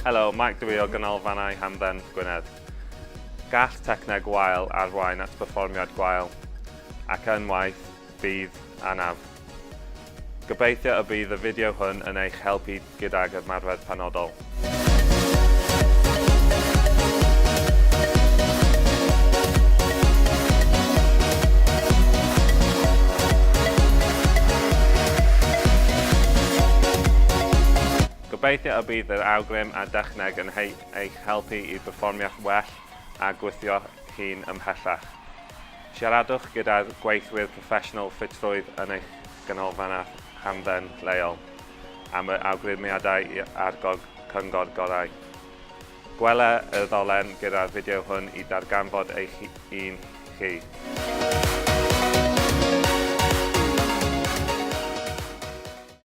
Helo, Mike Dwi o Ganolfannau Hamdden, Gwynedd. Gall techneg gwael arwain at perfformiad gwael, ac yn waith, bydd anaf. Gobeithio y bydd y fideo hwn yn eich helpu gydag ymarfer penodol. Gobeithio y bydd yr awgrym a dechneg yn eich helpu i perfformio well a gweithio hun ymhellach. Siaradwch gyda'r gweithwyr proffesiynol ffitrwydd yn eich ganolfannau hamdden leol am y awgrymiadau ar cyngor gorau. Gwela y ddolen gyda'r fideo hwn i darganfod eich un chi.